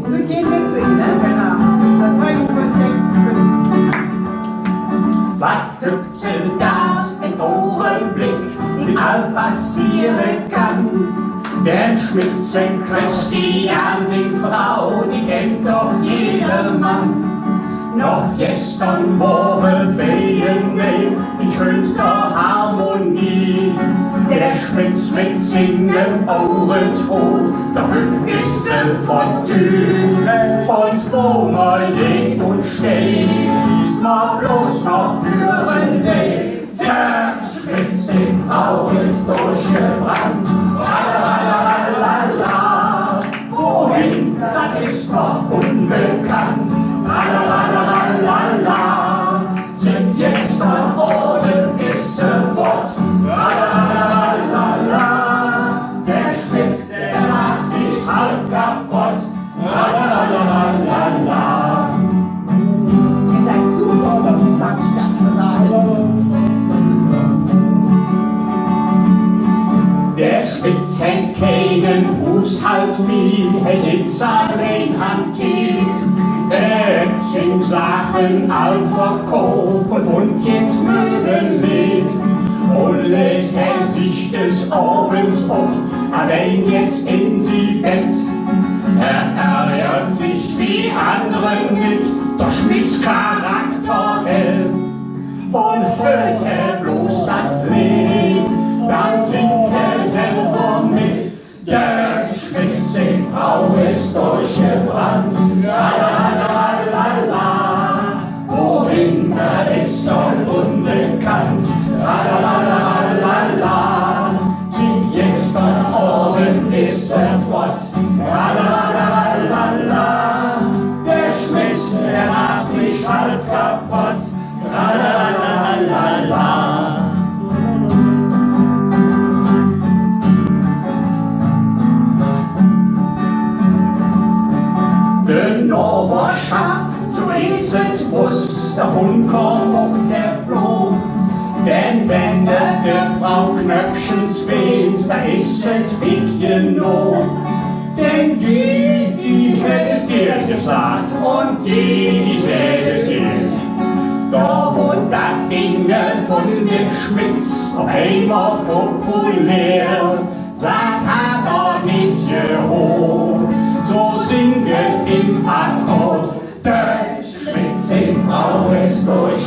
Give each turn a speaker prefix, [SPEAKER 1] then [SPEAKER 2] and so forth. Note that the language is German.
[SPEAKER 1] Wir gehen mitsingen, ne? Genau. Der folgende Kontext.
[SPEAKER 2] Was Hübsche das im Augenblick in all passieren kann. Der Schmitzen Christian, die Frau, die kennt doch jeder Mann. Noch gestern waren wir in schönster Harmonie. Der Schmitz mit Singen Ohrenhof, doch ist sie von Tür. Und wo man lebt und steht, mal bloß noch hören will. Der Schmitz, die Frau ist durchgebrannt. Lalalala, wohin, das ist noch unbekannt. Lalalala, sind jetzt von Orden ist sofort. Lalalala, der Schmitz, der macht sich halb kaputt. Lalalala.
[SPEAKER 1] Ihr seid super, darf ich das nur sagen?
[SPEAKER 2] Der Schmitz hat keinen Haushalt mehr, jetzt allein hantiert. Sind Sachen all verkauft und jetzt Möbel legt. Und legt er sich des Abends auf, allein jetzt in sie Bett. Er ärgert sich wie andere mit, doch Schmitz Charakter hält. Und hört er bloß das Lied, dann singt er selber mit. Der Schmitz, die Frau ist durchgebrannt. Lalalala, wohin, er ist doch unbekannt. Lalalala, sind jetzt von Orden ist er fort. Lalalala, der Schmitz, der macht sich halb kaputt. Lalalala. Die Nachbarschaft, so ist es muss, davon kommt auch der Floh. Denn wenn der Frau Knöpfchens weht, da ist es wirklich Not. Denn die hätte dir gesagt und die sähe dir. Da wurde das Ding von dem Schmitz auf einmal populär. Sagt er doch nicht hoch. So singet im Akkord, der Schmitz, die Frau ist durch